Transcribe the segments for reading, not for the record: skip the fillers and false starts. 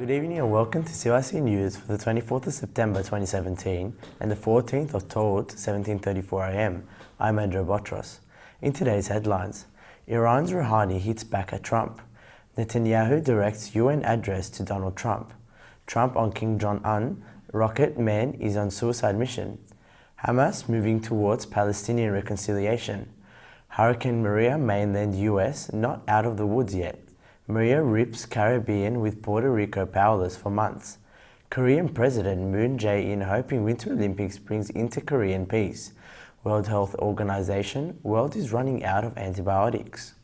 Good evening and welcome to CYC News for the 24th of September 2017 and the 14th of Taut 1734 AM. I'm Andrew Botros. In today's headlines, Iran's Rouhani hits back at Trump. Netanyahu directs UN address to Donald Trump. Trump on Kim Jong-Un, rocket man is on suicide mission. Hamas moving towards Palestinian reconciliation. Hurricane Maria, Mainland U.S. not out of the woods yet. Maria rips Caribbean with Puerto Rico powerless for months. Korean President Moon Jae-in hoping Winter Olympics brings inter-Korean peace. World Health Organization, world is running out of antibiotics.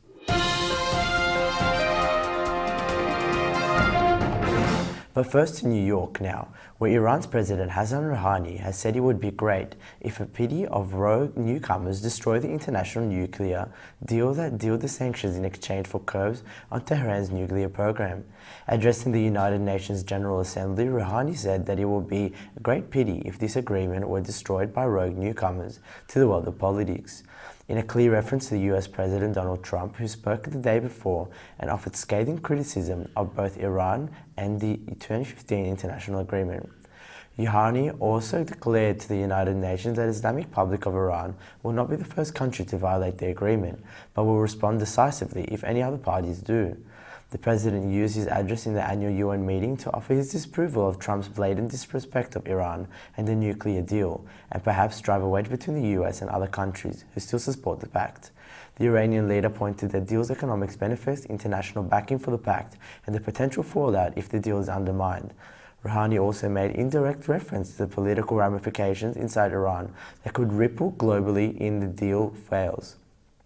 But first to New York now, where Iran's President Hassan Rouhani has said it would be great if a pity of rogue newcomers destroy the international nuclear deal that deal the sanctions in exchange for curbs on Tehran's nuclear program. Addressing the United Nations General Assembly, Rouhani said that it would be a great pity if this agreement were destroyed by rogue newcomers to the world of politics. In a clear reference to the U.S. President Donald Trump, who spoke the day before and offered scathing criticism of both Iran and the 2015 international agreement. Rouhani also declared to the United Nations that Islamic Republic of Iran will not be the first country to violate the agreement, but will respond decisively if any other parties do. The president used his address in the annual UN meeting to offer his disapproval of Trump's blatant disrespect of Iran and the nuclear deal, and perhaps drive a wedge between the US and other countries who still support the pact. The Iranian leader pointed that the deal's economic benefits, international backing for the pact, and the potential fallout if the deal is undermined. Rouhani also made indirect reference to the political ramifications inside Iran that could ripple globally if the deal fails.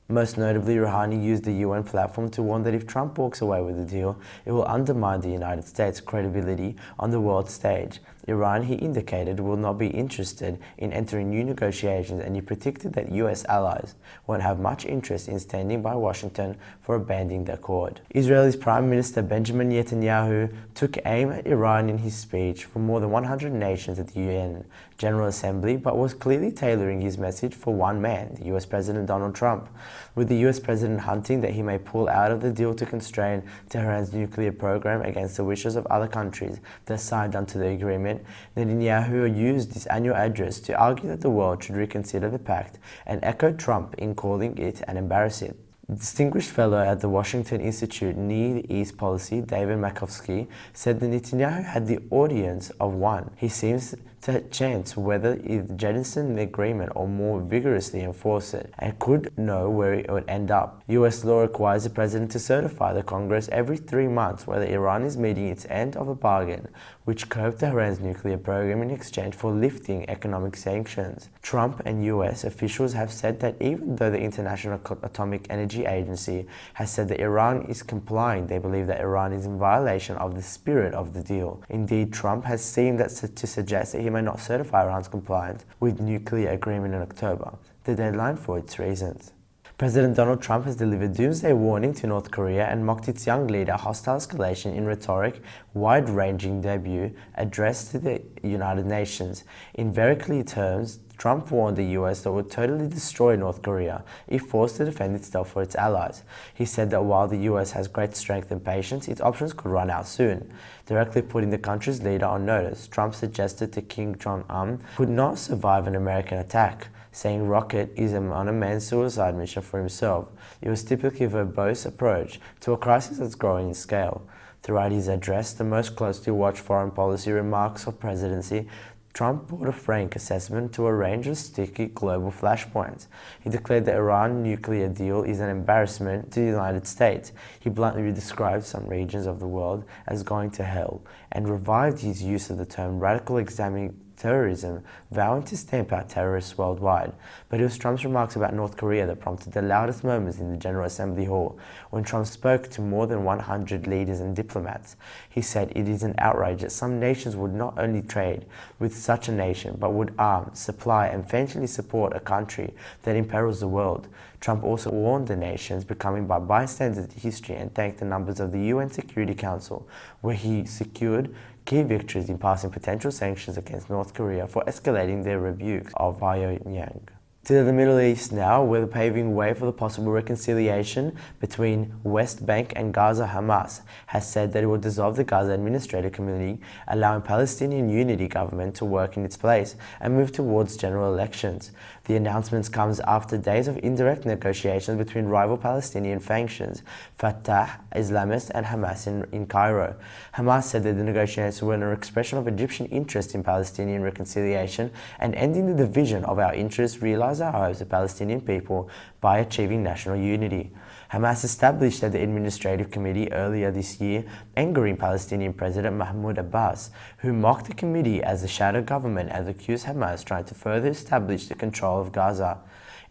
Most notably, Rouhani used the UN platform to warn that if Trump walks away with the deal, it will undermine the United States' credibility on the world stage. Iran, he indicated, will not be interested in entering new negotiations, and he predicted that US allies won't have much interest in standing by Washington for abandoning the accord. Israel's Prime Minister Benjamin Netanyahu took aim at Iran in his speech for more than 100 nations at the UN General Assembly, but was clearly tailoring his message for one man, the US President Donald Trump. With the US President hunting that he may pull out of the deal to constrain Tehran's nuclear program against the wishes of other countries that signed onto the agreement, Netanyahu used his annual address to argue that the world should reconsider the pact and echoed Trump in calling it an embarrassment. Distinguished fellow at the Washington Institute Near East Policy, David Makovsky, said that Netanyahu had the audience of one. He seems to chance whether it jettison the agreement or more vigorously enforce it, and could know where it would end up. US law requires the president to certify the Congress every 3 months whether Iran is meeting its end of a bargain, which curbed Tehran's nuclear program in exchange for lifting economic sanctions. Trump and US officials have said that even though the International Atomic Energy Agency has said that Iran is complying, they believe that Iran is in violation of the spirit of the deal. Indeed, Trump has seemed to suggest that he may not certify Iran's compliance with nuclear agreement in October, the deadline for its reasons. President Donald Trump has delivered doomsday warning to North Korea and mocked its young leader hostile escalation in rhetoric, wide-ranging debut addressed to the United Nations. In very clear terms, Trump warned the US that would totally destroy North Korea if forced to defend itself or its allies. He said that while the US has great strength and patience, its options could run out soon. Directly putting the country's leader on notice, Trump suggested that Kim Jong-un could not survive an American attack, saying rocket is on a man's suicide mission for himself. It was typically a verbose approach to a crisis that's growing in scale. Throughout his address, the most closely watched foreign policy remarks of presidency, Trump brought a frank assessment to a range of sticky global flashpoints. He declared the Iran nuclear deal is an embarrassment to the United States. He bluntly described some regions of the world as going to hell and revived his use of the term radical Islamic terrorism, vowing to stamp out terrorists worldwide. But it was Trump's remarks about North Korea that prompted the loudest moments in the General Assembly Hall. When Trump spoke to more than 100 leaders and diplomats, he said it is an outrage that some nations would not only trade with such a nation, but would arm, supply, and financially support a country that imperils the world. Trump also warned the nations becoming by bystanders to history and thanked the numbers of the UN Security Council, where he secured key victories in passing potential sanctions against North Korea for escalating their rebuke of Pyongyang. To the Middle East now, where paving way for the possible reconciliation between West Bank and Gaza. Hamas has said that it will dissolve the Gaza Administrative Committee, allowing Palestinian Unity government to work in its place and move towards general elections. The announcement comes after days of indirect negotiations between rival Palestinian factions, Fatah, Islamist and Hamas in Cairo. Hamas said that the negotiations were an expression of Egyptian interest in Palestinian reconciliation and ending the division of our interests, realize our hopes of Palestinian people by achieving national unity. Hamas established the Administrative Committee earlier this year, angering Palestinian President Mahmoud Abbas, who mocked the committee as a shadow government and accused Hamas trying to further establish the control of Gaza.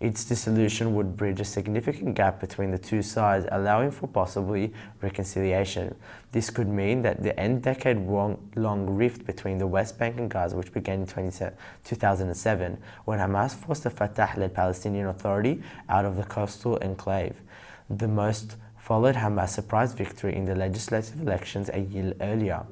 Its dissolution would bridge a significant gap between the two sides, allowing for possibly reconciliation. This could mean that the end decade-long rift between the West Bank and Gaza, which began in 2007, when Hamas forced the Fatah-led Palestinian Authority out of the coastal enclave. The most followed Hamas' surprise victory in the legislative elections a year earlier.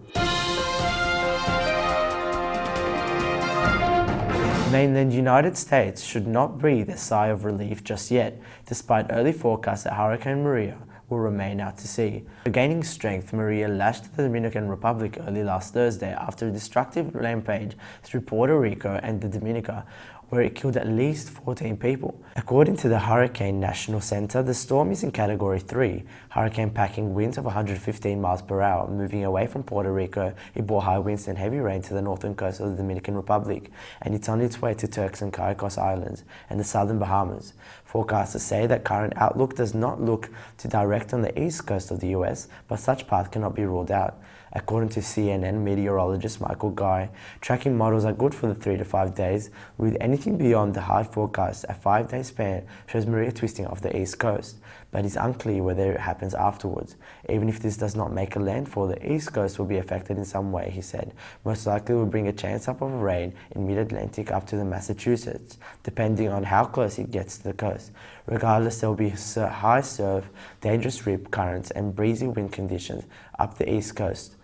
Mainland United States should not breathe a sigh of relief just yet, despite early forecasts that Hurricane Maria will remain out to sea. Regaining strength, Maria lashed the Dominican Republic early last Thursday after a destructive rampage through Puerto Rico and the Dominica, where it killed at least 14 people. According to the Hurricane National Center, the storm is in Category 3, hurricane packing winds of 115 miles per hour. Moving away from Puerto Rico, it brought high winds and heavy rain to the northern coast of the Dominican Republic, and it's on its way to Turks and Caicos Islands and the southern Bahamas. Forecasters say that current outlook does not look to direct on the east coast of the U.S., but such path cannot be ruled out. According to CNN meteorologist Michael Guy, tracking models are good for the 3 to 5 days. With anything beyond the hard forecast, a 5-day span shows Maria twisting off the east coast, but it's unclear whether it happens afterwards. Even if this does not make a landfall, the east coast will be affected in some way, he said. Most likely will bring a chance up of rain in mid-Atlantic up to the Massachusetts, depending on how close it gets to the coast. Regardless, there will be high surf, dangerous rip currents and breezy wind conditions up the east coast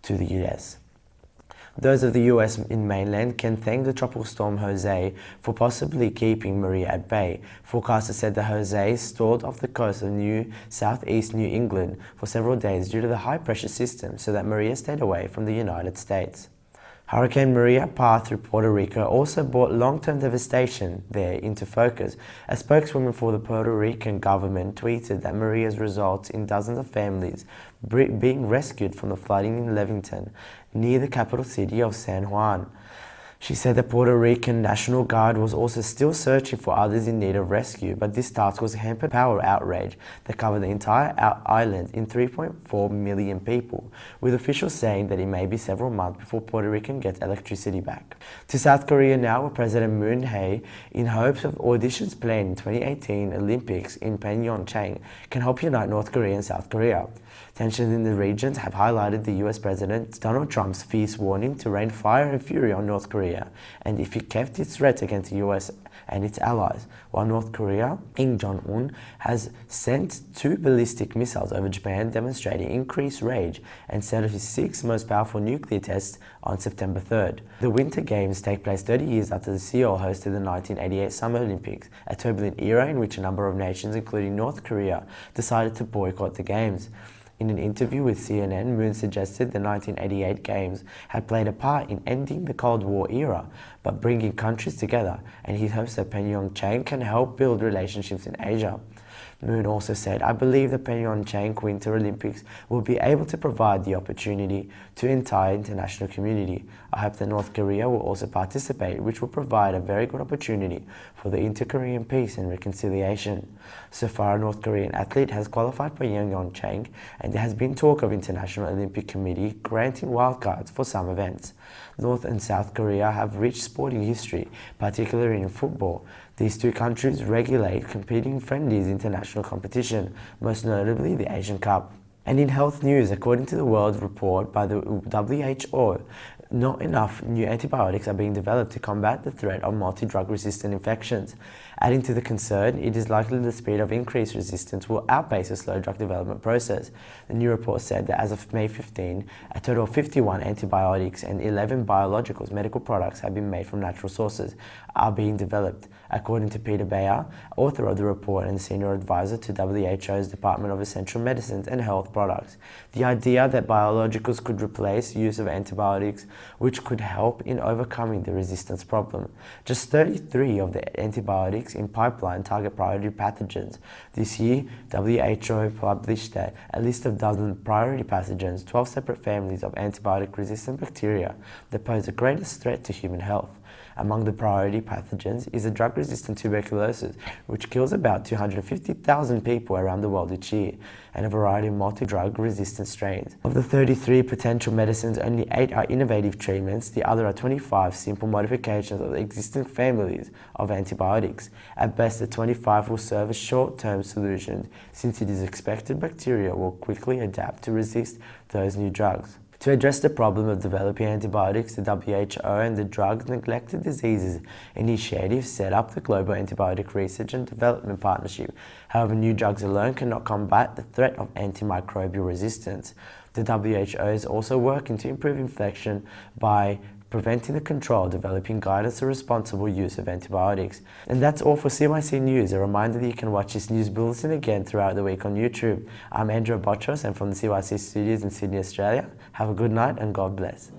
to the U.S. Those of the U.S. in mainland can thank the tropical storm Jose for possibly keeping Maria at bay. Forecasters said that Jose stalled off the coast of southeast New England for several days due to the high-pressure system, so that Maria stayed away from the United States. Hurricane Maria path through Puerto Rico also brought long-term devastation there into focus. A spokeswoman for the Puerto Rican government tweeted that Maria's results in dozens of families being rescued from the flooding in Levington, near the capital city of San Juan. She said the Puerto Rican National Guard was also still searching for others in need of rescue, but this task was hampered by power outrage that covered the entire island in 3.4 million people, with officials saying that it may be several months before Puerto Rico gets electricity back. To South Korea now, where President Moon Jae-in, in hopes of auditions planned in 2018 Olympics in Pyeongchang, can help unite North Korea and South Korea. Tensions in the region have highlighted the U.S. President Donald Trump's fierce warning to rain fire and fury on North Korea, and if it kept its threat against the U.S. and its allies, while North Korea, Kim Jong-Un, has sent 2 ballistic missiles over Japan, demonstrating increased rage, and set off his 6th most powerful nuclear test on September 3rd. The Winter Games take place 30 years after the Seoul hosted the 1988 Summer Olympics, a turbulent era in which a number of nations, including North Korea, decided to boycott the Games. In an interview with CNN, Moon suggested the 1988 Games had played a part in ending the Cold War era, but bringing countries together, and he hopes that Pyeongchang can help build relationships in Asia. Moon also said, "I believe the Pyeongchang Winter Olympics will be able to provide the opportunity to the entire international community. I hope that North Korea will also participate, which will provide a very good opportunity for the inter-Korean peace and reconciliation." So far, a North Korean athlete has qualified for Pyeongchang, and there has been talk of International Olympic Committee granting wildcards for some events. North and South Korea have rich sporting history, particularly in football. These two countries regulate competing friendlies international competition, most notably the Asian Cup. And in health news, according to the World Report by the WHO, not enough new antibiotics are being developed to combat the threat of multi-drug resistant infections. Adding to the concern, it is likely the speed of increased resistance will outpace a slow drug development process. The new report said that as of May 15, a total of 51 antibiotics and 11 biologicals medical products have been made from natural sources, are being developed, according to Peter Bayer, author of the report and senior advisor to WHO's Department of Essential Medicines and Health Products. The idea that biologicals could replace use of antibiotics, which could help in overcoming the resistance problem. Just 33 of the antibiotics in pipeline target priority pathogens. This year, WHO published a list of dozen priority pathogens, 12 separate families of antibiotic-resistant bacteria that pose the greatest threat to human health. Among the priority pathogens is a drug-resistant tuberculosis, which kills about 250,000 people around the world each year, and a variety of multi-drug resistant strains. Of the 33 potential medicines, only 8 are innovative treatments. The other are 25 simple modifications of the existing families of antibiotics. At best, the 25 will serve as short-term solutions, since it is expected bacteria will quickly adapt to resist those new drugs. To address the problem of developing antibiotics, the WHO and the Drugs Neglected Diseases Initiative set up the Global Antibiotic Research and Development Partnership. However, new drugs alone cannot combat the threat of antimicrobial resistance. The WHO is also working to improve infection by preventing the control, developing guidance for responsible use of antibiotics. And that's all for CYC News. A reminder that you can watch this news bulletin again throughout the week on YouTube. I'm Andrew Botros and from the CYC studios in Sydney, Australia. Have a good night and God bless.